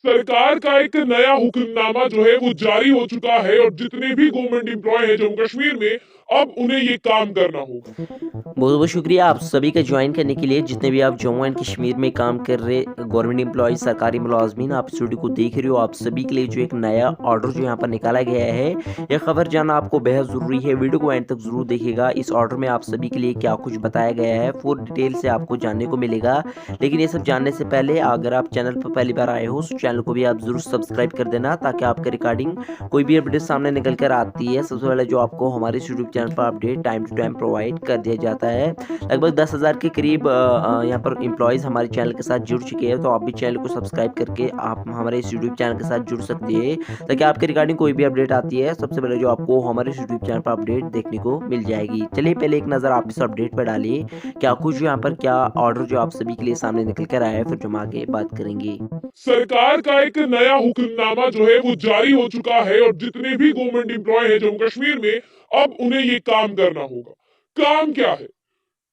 सरकार का एक नया हुक्मनामा जो है वो जारी हो चुका है और जितने भी गवर्नमेंट एम्प्लॉय हैं जम्मू कश्मीर में, अब उन्हें ये काम करना होगा। बहुत-बहुत शुक्रिया आप सभी का जॉइन करने के लिए, जितने भी आप जम्मू एंड कश्मीर में काम कर रहे गवर्नमेंट एम्प्लॉइज़, सरकारी मुलाज़मीन, आप इस वीडियो को देख रहे हो, आप सभी के लिए जो एक नया ऑर्डर जो यहाँ पर निकाला गया है, ये खबर जानना आपको बेहद ज़रूरी है। वीडियो को एंड तक ज़रूर देखिएगा। इस ऑर्डर में आप सभी के लिए क्या कुछ बताया गया है, फुल डिटेल से आपको जानने को मिलेगा। लेकिन ये सब जानने से पहले अगर आप चैनल पर पहली बार आए हो, तो चैनल को भी आप ज़रूर सब्सक्राइब कर देना, ताकि आपके रिगार्डिंग कोई भी अपडेट सामने निकल कर आती है, सबसे पहले जो आपको हमारे इस यूट्यूब चैनल पर update time to time provide कर दिया जाता है। लगभग 10,000 के करीब यहाँ पर एम्प्लॉइज़ हमारे चैनल के साथ जुड़ चुके हैं, तो आप भी चैनल को सब्सक्राइब करके आप हमारे इस यूट्यूब चैनल के साथ जुड़ सकते हैं, ताकि आपके रिगार्डिंग कोई भी अपडेट आती है, सबसे पहले जो आपको हमारे इस यूट्यूब चैनल पर अपडेट देखने को मिल जाएगी। चलिए पहले एक नज़र आप इस अपडेट पर डालिए, क्या कुछ यहाँ पर क्या ऑर्डर जो आप सभी के लिए सामने निकल कर आया है, फिर जो हम आगे बात करेंगे। सरकार का एक नया हुक्मनामा जो है वो जारी हो चुका है और जितने भी गवर्नमेंट एम्प्लॉय हैं जम्मू कश्मीर में, अब उन्हें ये काम करना होगा। काम क्या है?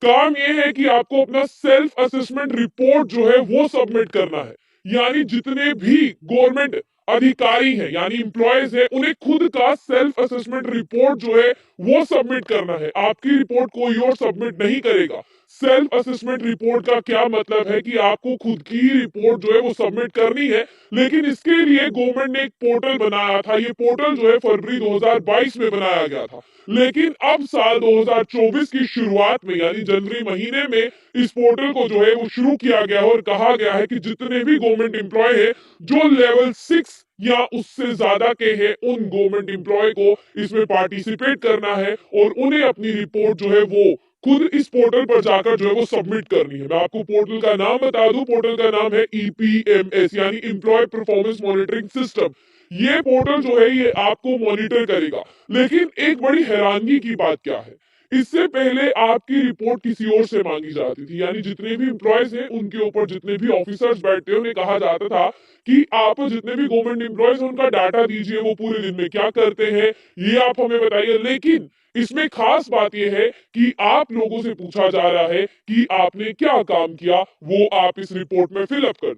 काम ये है कि आपको अपना सेल्फ असेसमेंट रिपोर्ट जो है वो सबमिट करना है। यानी जितने भी गवर्नमेंट अधिकारी हैं यानी एम्प्लॉयज हैं, उन्हें खुद का सेल्फ असेसमेंट रिपोर्ट जो है वो सबमिट करना है। आपकी रिपोर्ट कोई और सबमिट नहीं करेगा। सेल्फ असेसमेंट रिपोर्ट का क्या मतलब है कि आपको खुद की ही रिपोर्ट जो है वो सबमिट करनी है। लेकिन इसके लिए गवर्नमेंट ने एक पोर्टल बनाया था। ये पोर्टल जो है फरवरी 2022 में बनाया गया था। लेकिन अब साल 2024 की शुरुआत में यानी जनवरी महीने में इस पोर्टल को जो है वो शुरू किया गया और कहा गया है कि जितने भी गवर्नमेंट एम्प्लॉय है जो लेवल 6 या उससे ज्यादा के हैं, उन गवर्नमेंट एम्प्लॉय को इसमें पार्टिसिपेट करना है और उन्हें अपनी रिपोर्ट जो है वो खुद इस पोर्टल पर जाकर जो है वो सबमिट करनी है। मैं आपको पोर्टल का नाम बता दूं, पोर्टल का नाम है ईपीएमएस यानी एम्प्लॉय परफॉर्मेंस मॉनिटरिंग सिस्टम। ये पोर्टल जो है ये आपको मॉनिटर करेगा। लेकिन एक बड़ी हैरानगी की बात क्या है, इससे पहले आपकी रिपोर्ट किसी और से मांगी जाती थी। यानी जितने भी एम्प्लॉयज हैं उनके ऊपर जितने भी ऑफिसर्स बैठते हैं उन्हें कहा जाता था कि आप जितने भी गवर्नमेंट एम्प्लॉयज हैं उनका डाटा दीजिए, वो पूरे दिन में क्या करते हैं ये आप हमें बताइए। लेकिन इसमें खास बात यह है कि आप लोगों से पूछा जा रहा है कि आपने क्या काम किया, वो आप इस रिपोर्ट में फिलअप कर।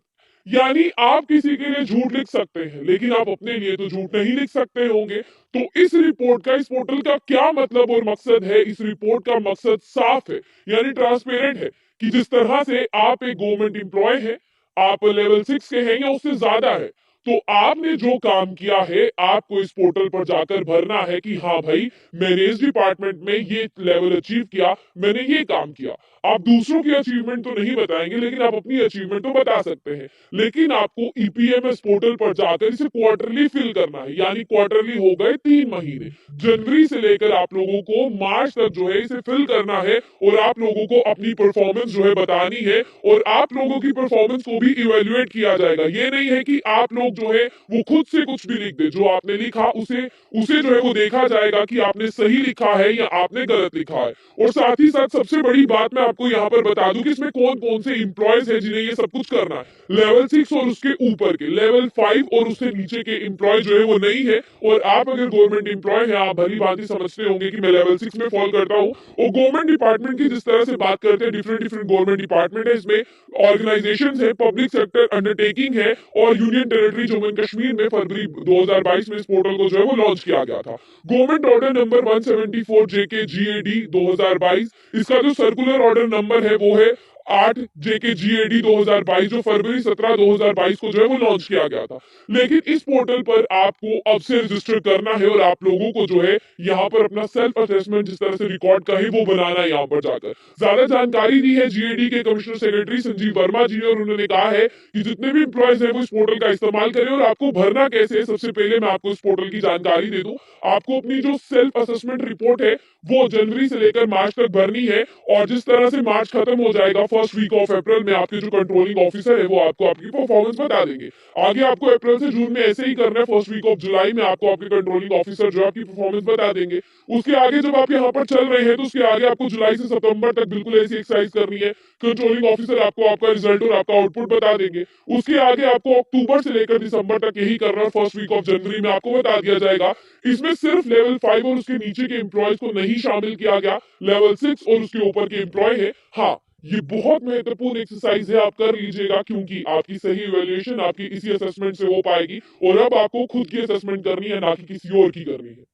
यानी आप किसी के लिए झूठ लिख सकते हैं लेकिन आप अपने लिए तो झूठ नहीं लिख सकते होंगे। तो इस रिपोर्ट का, इस पोर्टल का क्या मतलब और मकसद है? इस रिपोर्ट का मकसद साफ है यानी ट्रांसपेरेंट है कि जिस तरह से आप एक गवर्नमेंट एम्प्लॉय है, आप लेवल 6 के हैं या उससे ज्यादा है, तो आपने जो काम किया है आपको इस पोर्टल पर जाकर भरना है कि हाँ भाई मैंने इस डिपार्टमेंट में ये लेवल अचीव किया, मैंने ये काम किया। आप दूसरों की अचीवमेंट तो नहीं बताएंगे लेकिन आप अपनी अचीवमेंट तो बता सकते हैं। लेकिन आपको ईपीएमएस पोर्टल पर जाकर इसे क्वार्टरली फिल करना है। यानी क्वार्टरली हो गए 3 महीने, जनवरी से लेकर आप लोगों को मार्च तक जो है इसे फिल करना है और आप लोगों को अपनी परफॉर्मेंस जो है बतानी है और आप लोगों की परफॉर्मेंस को भी इवेल्युएट किया जाएगा। ये नहीं है कि आप लोग जो है वो खुद से कुछ भी लिख दे। जो आपने लिखा उसे उसे जो है वो देखा जाएगा कि आपने सही लिखा है या आपने गलत लिखा है। और साथ ही साथ सबसे बड़ी बात मैं आपको यहाँ पर बता दूं कि इसमें कौन कौन से एम्प्लॉयज है जिन्हें ये सब कुछ करना है। लेवल 6 और उसके ऊपर के, लेवल 5 और उससे नीचे के एम्प्लॉय जो है वो नहीं है। और आप अगर गवर्नमेंट एम्प्लॉय है, आप भली भांति समझते होंगे कि मैं लेवल 6 में फॉल करता हूँ। और गवर्नमेंट डिपार्टमेंट की जिस तरह से बात करते हैं, डिफरेंट डिफरेंट गवर्नमेंट डिपार्टमेंट है, इसमें ऑर्गेनाइजेशन है, पब्लिक सेक्टर अंडरटेकिंग है और union territory Jammu and Kashmir में फरवरी 2022 में इस पोर्टल को जो है वो लॉन्च किया गया था। गवर्नमेंट ऑर्डर नंबर 174 जेके जीएडी 2022, इसका जो सर्कुलर ऑर्डर नंबर है वो है 8 जेके जीएडी 2022, जो फरवरी 17 2022 को जो है वो लॉन्च किया गया था। लेकिन इस पोर्टल पर आपको अब से रजिस्टर करना है और आप लोगों को जो है यहाँ पर अपना सेल्फ असेसमेंट जिस तरह से रिकॉर्ड का है वो बनाना है। यहाँ पर जाकर ज्यादा जानकारी दी है जीएडी के कमिश्नर सेक्रेटरी संजीव वर्मा जी ने और उन्होंने कहा है कि जितने भी एम्प्लॉयज हैं वो इस पोर्टल का इस्तेमाल करें। और आपको भरना कैसे है, सबसे पहले मैं आपको इस पोर्टल की जानकारी दे दूं। आपको अपनी जो सेल्फ असेसमेंट रिपोर्ट है वो जनवरी से लेकर मार्च तक भरनी है। और जिस तरह से मार्च खत्म हो जाएगा, फर्स्ट वीक ऑफ अप्रैल में आपके जो कंट्रोलिंग ऑफिसर है वो आपको आपकी परफॉर्मेंस बता देंगे। आगे आपको अप्रैल से जून में ऐसे ही करना है, फर्स्ट वीक ऑफ जुलाई में आपको आपके कंट्रोलिंग ऑफिसर जो आपकी परफॉर्मेंस बता देंगे। उसके आगे जब आप यहाँ पर चल रहे हैं तो उसके आगे आपको जुलाई से सितंबर तक बिल्कुल ऐसी एक्सरसाइज करनी है। कंट्रोलिंग ऑफिसर आपको आपका रिजल्ट और आपका आउटपुट बता देंगे। उसके आगे आपको अक्टूबर से लेकर दिसंबर तक यही करना है। फर्स्ट वीक ऑफ जनवरी में आपको बता दिया जाएगा। इसमें सिर्फ लेवल 5 और उसके नीचे के एम्प्लॉयज को नहीं शामिल किया गया, लेवल 6 और उसके ऊपर के एम्प्लॉय है। हाँ, ये बहुत महत्वपूर्ण एक्सरसाइज है, आप कर लीजिएगा क्योंकि आपकी सही इवैल्यूएशन आपकी इसी असेसमेंट से हो पाएगी और अब आपको खुद की असेसमेंट करनी है, ना कि किसी और की करनी है।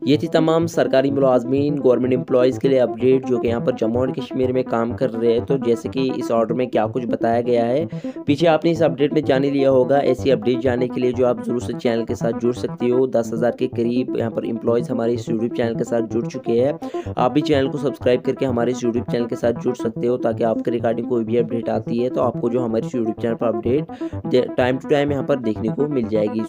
ये थी तमाम सरकारी मुलाजमीन गवर्नमेंट एम्प्लॉयज़ के लिए अपडेट जो कि यहाँ पर जम्मू एंड कश्मीर में काम कर रहे हैं। तो जैसे कि इस ऑर्डर में क्या कुछ बताया गया है, पीछे आपने इस अपडेट में जान ही लिया होगा। ऐसी अपडेट जानने के लिए जो आप ज़रूर से चैनल के साथ जुड़ सकती हो। 10,000 के करीब यहाँ पर एम्प्लॉयज़ हमारे इस यूट्यूब चैनल के साथ जुड़ चुके हैं। आप भी चैनल को सब्सक्राइब करके हमारे इस यूट्यूब चैनल के साथ जुड़ सकते हो, ताकि आपके रिगार्डिंग कोई भी अपडेट आती है तो आपको जो हमारे इस यूट्यूब चैनल पर अपडेट टाइम टू टाइम यहाँ पर देखने को मिल जाएगी।